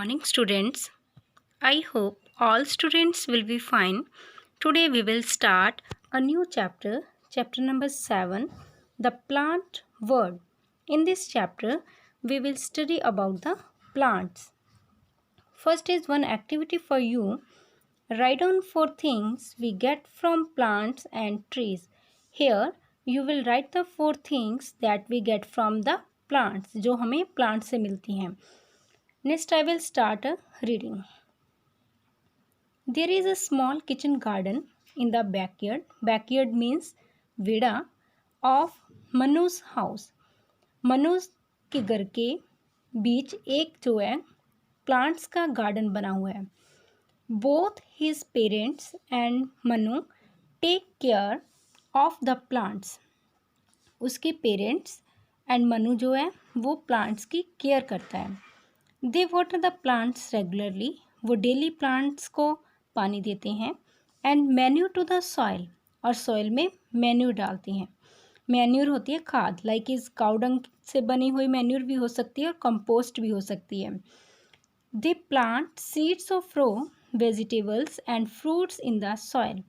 morning, students. I hope all students will be fine. Today we will start a new chapter, chapter number 7, the plant world. In this chapter, we will study about the plants. First is one activity for you. Write down 4 things we get from plants and trees. Here, you will write the 4 things that we get from the plants, जो हमें plant से मिलती हैं. Next, I will start reading. There is a small kitchen garden in the backyard. Backyard means veda of Manu's house. Manu के घर के बीच एक जो है प्लांट्स का गार्डन बना हुआ है. Both his parents and Manu take care of the plants. उसके पेरेंट्स एंड मनु जो है वो प्लांट्स की केयर करता है. They water the plants regularly, वो डेली प्लांट्स को पानी देते हैं. And manure to the soil, और सॉइल में मैन्यूर डालते हैं. मैन्यूर होती है खाद, लाइक इस काउडंग से बनी हुई मैन्यूर भी हो सकती है और कंपोस्ट भी हो सकती है. They plant seeds of raw vegetables and fruits in the soil.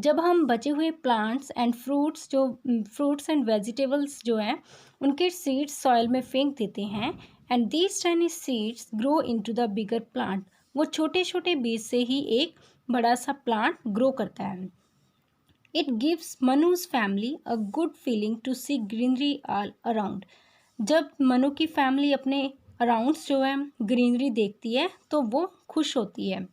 जब हम बचे हुए plants and fruits and vegetables जो हैं उनके सीड्स सॉइल में फेंक देते हैं. And these tiny seeds grow into the bigger plant, वो छोटे छोटे बीज से ही एक बड़ा सा प्लांट ग्रो करता है. इट गिव्स मनुज family a good feeling to see greenery all around. जब मनु की फैमिली अपने अराउंड्स जो है ग्रीनरी देखती है तो वो खुश होती है.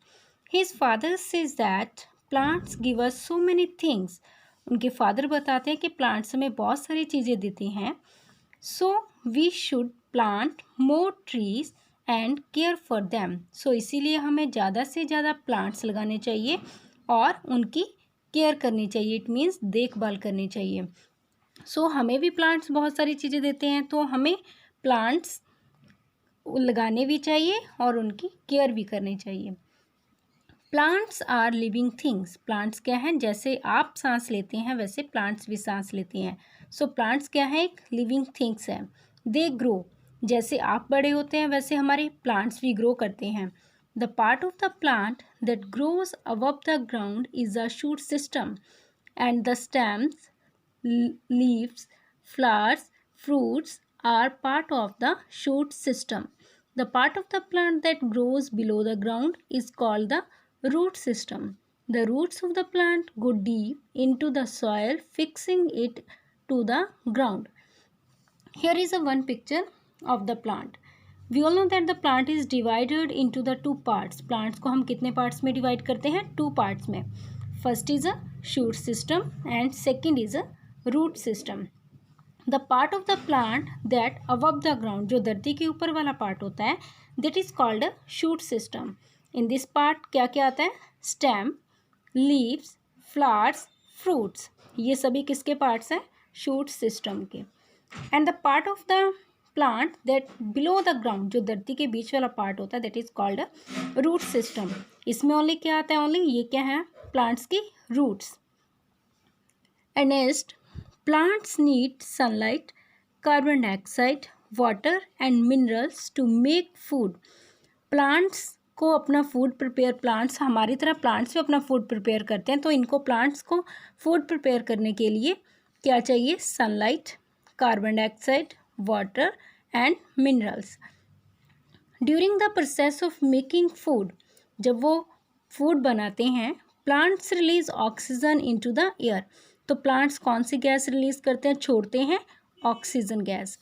His father says that plants give us so many things. उनके फादर बताते हैं कि प्लांट्स हमें बहुत सारी चीज़ें देते हैं. So we should plant more trees and care for them. So इसीलिए हमें ज़्यादा से ज़्यादा प्लांट्स लगाने चाहिए और उनकी केयर करनी चाहिए. इट मीन्स देखभाल करनी चाहिए. सो हमें भी प्लांट्स बहुत सारी चीज़ें देते हैं, तो हमें प्लांट्स लगाने भी चाहिए और उनकी केयर भी करनी चाहिए. Plants are living things. Plants क्या हैं? जैसे आप सांस लेते हैं वैसे प्लांट्स भी सांस लेते हैं. सो प्लांट्स क्या है? एक लिविंग थिंग्स है. दे ग्रो, जैसे आप बड़े होते हैं वैसे हमारे प्लांट्स भी ग्रो करते हैं. The part of the plant that grows above the ground is the shoot system and the stems, leaves, flowers, fruits are part of the shoot system. The part of the plant that grows below the ground is called the root system. The roots of the plant go deep into the soil, fixing it to the ground. Here is a one picture of the plant. We all know that the plant is divided into the two parts. Plants को हम कितने parts में divide करते हैं? Two parts में. First is a shoot system and second is a root system. The part of the plant that above the ground, जो धरती के ऊपर वाला पार्ट होता है, that is called a shoot system. In this part क्या क्या आता है? Stem, leaves, flowers, fruits. ये सभी किसके parts हैं? Shoot system के. And the part of the plant that below the ground, जो धरती के बीच वाला पार्ट होता है, that is called a root system. इसमें only क्या आता है? Only ये क्या है? Plants की roots. And next, plants need sunlight, carbon dioxide, water and minerals to make food. Plants को अपना फूड प्रिपेयर, प्लांट्स हमारी तरह प्लांट्स भी अपना फूड प्रिपेयर करते हैं, तो इनको प्लांट्स को फूड प्रिपेयर करने के लिए क्या चाहिए? Sunlight, carbon dioxide, water and minerals. During the process of making food, जब वो फूड बनाते हैं, plants release oxygen into the air. तो प्लांट्स कौन सी गैस रिलीज करते हैं? छोड़ते हैं oxygen gas.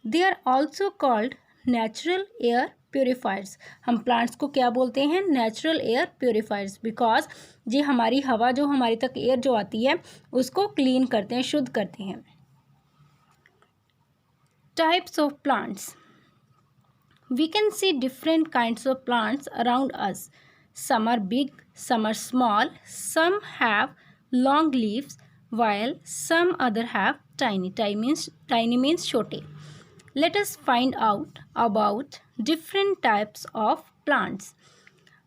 They are also called natural air purifiers. हम प्लांट्स को क्या बोलते हैं? नेचुरल एयर प्योरीफायर्स, बिकॉज ये हमारी हवा जो हमारी तक एयर जो आती है उसको क्लीन करते हैं, शुद्ध करते हैं. Types of plants. We can see different kinds of plants around us. Some are big, some are small, some have long leaves while some other have tiny. Tiny means छोटे. Let us find out about different types of plants.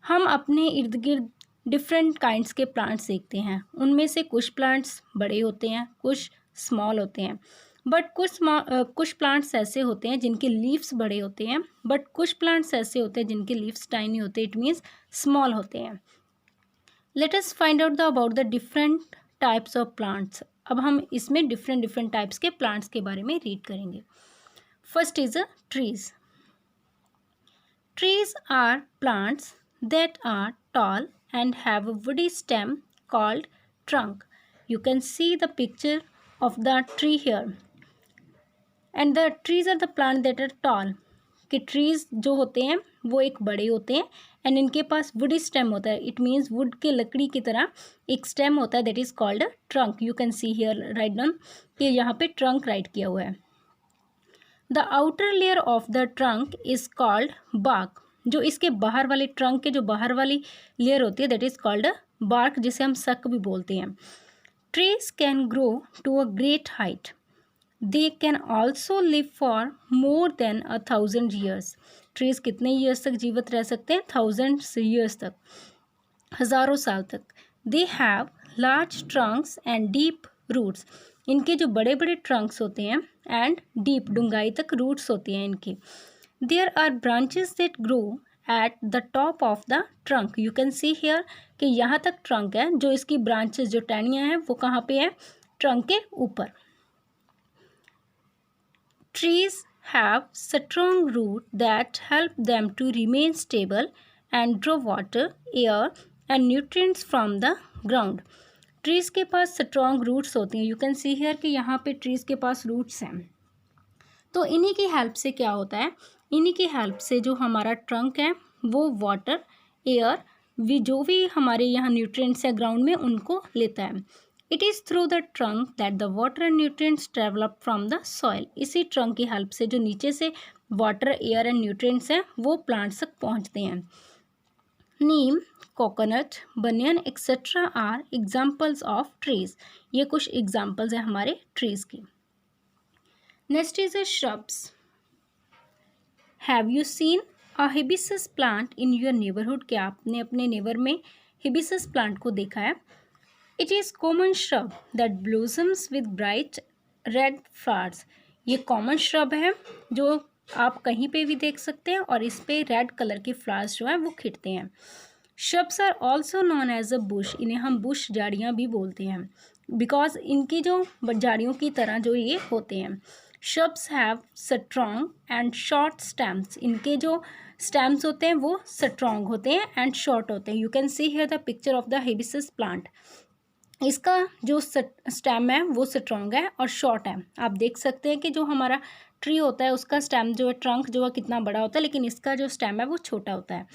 हम अपने इर्द गिर्द different kinds के plants देखते हैं. उनमें से कुछ प्लांट्स बड़े होते हैं, कुछ स्मॉल होते हैं. बट कुछ प्लांट्स ऐसे होते हैं जिनके लीव्स बड़े होते हैं, बट कुछ प्लांट्स ऐसे होते हैं जिनके लीव्स टाइनी होते हैं, इट मीन्स स्मॉल होते हैं। Let us find out about the different types of plants. अब हम इसमें डिफरेंट टाइप्स के प्लांट्स के बारे में रीड करेंगे। First is a trees. Trees are plants that are tall and have a woody stem called trunk. You can see the picture of the tree here. And the trees are the plants that are tall. कि trees जो होते हैं वो एक बड़े होते हैं and इनके पास वुडी स्टेम होता है, इट मीन्स वुड के लकड़ी की तरह एक स्टेम होता है, that is called a trunk. You can see here write down कि यहाँ पे ट्रंक राइट किया हुआ है। The outer layer of the trunk is called bark. जो इसके बाहर वाले ट्रंक के जो बाहर वाली लेयर होती है that is called a bark, जिसे हम सक भी बोलते हैं। Trees can grow to a great height. They can also live for more than 1000 years. Trees कितने ईयर्स तक जीवित रह सकते हैं? 1000 ईयर्स तक, हज़ारों साल तक। They have large trunks and deep roots. इनके जो बड़े बड़े ट्रंक्स होते हैं एंड डीप डूंगाई तक रूट्स होती हैं इनकी। There are branches that grow at the top of the trunk. You can see here कि यहाँ तक ट्रंक है, जो इसकी ब्रांचेस जो टहनियाँ हैं वो कहाँ पे है? ट्रंक के ऊपर। Trees have strong roots that help them to remain stable and draw water, air and nutrients from the ground. Trees के पास strong roots होती हैं। You can see here कि यहाँ पे trees के पास roots हैं। तो इन्हीं की हेल्प से क्या होता है? इन्हीं की हेल्प से जो हमारा ट्रंक है वो वाटर, एयर, जो भी हमारे यहाँ न्यूट्रिएंट्स है ग्राउंड में उनको लेता है। It is through the trunk that the water and nutrients develop from the soil. इसी ट्रंक की हेल्प से जो नीचे से वाटर, एयर एंड न्यूट्रिएंट्स हैं वो प्लांट्स तक पहुँचते हैं। Neem, coconut, banyan etcetera are examples of trees. ये कुछ एग्जाम्पल्स हैं हमारे ट्रीज की। Next is a shrubs. Have you seen a hibiscus plant in your neighbourhood? क्या आपने अपने नेबर में हिबिस्कस प्लांट को देखा है? It is common shrub that blossoms with bright red flowers. ये कॉमन श्रब है जो आप कहीं पे भी देख सकते हैं और इस पे रेड कलर के फ्लावर्स जो है वो खिलते हैं। Shrubs are also known as a bush. इन्हें हम बुश झाड़ियाँ भी बोलते हैं बिकॉज इनकी जो झाड़ियों की तरह जो ये होते हैं। Shrubs have strong and short stems. इनके जो stems होते हैं वो strong होते हैं and short होते हैं। You can see here the picture of the hibiscus plant. इसका जो stem है वो strong है और short है। आप देख सकते हैं कि जो हमारा ट्री होता है उसका stem जो है, trunk जो है कितना बड़ा होता है, लेकिन इसका जो stem है वो छोटा होता है।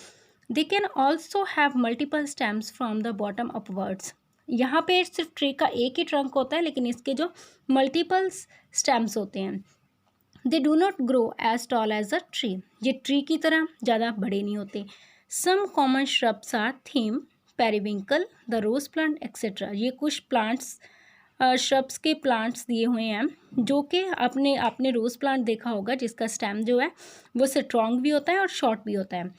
They can also have multiple stems from the bottom upwards. यहाँ पे सिर्फ ट्री का एक ही ट्रंक होता है लेकिन इसके जो मल्टीपल स्टेम्स होते हैं। They do not grow as tall as a tree. ये ट्री की तरह ज़्यादा बड़े नहीं होते। Some common shrubs are thyme, periwinkle, the rose plant etcetera. ये कुछ प्लांट्स श्रब्स के प्लांट्स दिए हुए हैं जो कि आपने रोज़ प्लांट देखा होगा जिसका स्टेम जो है वो स्ट्रॉन्ग भी होता है और शॉर्ट भी होता है।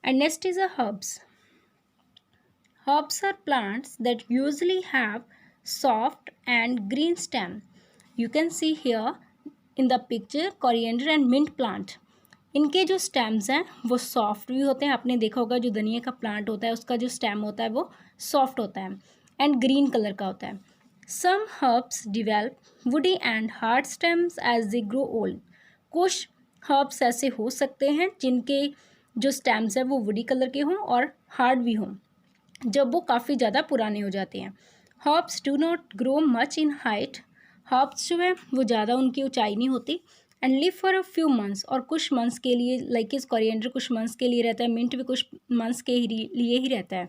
And next is a herbs. Herbs are plants that usually have soft and green stem. You can see here in the picture coriander and mint plant. इनके जो stems हैं वो soft भी होते हैं। आपने देखा होगा जो धनिया का plant होता है उसका जो stem होता है वो soft होता है and green color का होता है। Some herbs develop woody and hard stems as they grow old. कुछ herbs ऐसे हो सकते हैं जिनके जो stems हैं वो woody color के हों और hard भी हों जब वो काफ़ी ज़्यादा पुराने हो जाते हैं। Herbs do not grow much in height. Herbs जो है वो ज़्यादा उनकी ऊंचाई नहीं होती and live for a few months. और कुछ मंथ्स के लिए, लाइक इस कोरिएंडर कुछ मंथ्स के लिए रहता है, मिंट भी कुछ मंथ्स के लिए ही रहता है।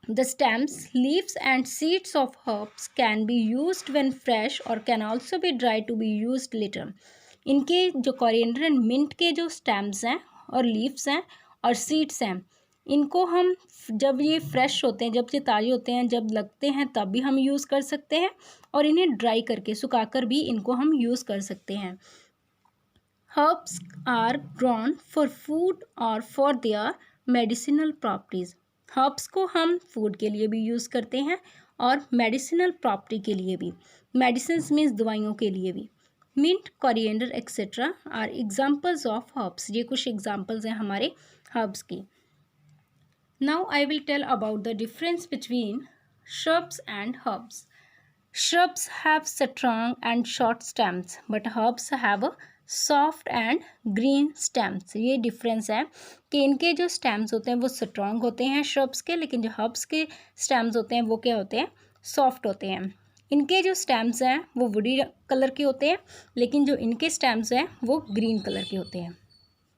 The stems, leaves and seeds of herbs can be used when fresh और can also be dry to be used later. इनके जो कोरिएंडर एंड मिंट के जो स्टेम्स हैं और लीव्स हैं और सीड्स हैं, इनको हम जब ये फ्रेश होते हैं, जब ये ताज़े होते हैं, जब लगते हैं तब भी हम यूज़ कर सकते हैं और इन्हें ड्राई करके सुखाकर भी इनको हम यूज़ कर सकते हैं। Herbs are grown for food और for their medicinal properties. Herbs को हम फूड के लिए भी यूज़ करते हैं और मेडिसिनल प्रॉपर्टी के लिए भी। मेडिसिन्स मीन्स दवाइयों के लिए भी। Mint, coriander etcetera are examples of herbs. ये कुछ एग्जाम्पल्स हैं हमारे हर्ब्स की। Now I will tell about the difference between shrubs and herbs. Shrubs have strong and short stems, but herbs have a soft and green stems. ये difference है कि इनके जो स्टेम्स होते हैं वो स्ट्रॉन्ग होते हैं shrubs के, लेकिन जो herbs के स्टेम्स होते हैं वो क्या होते हैं, सॉफ्ट होते हैं। इनके जो स्टेम्स हैं वो वुडी कलर के होते हैं, लेकिन जो इनके स्टेम्स हैं वो ग्रीन कलर के होते हैं।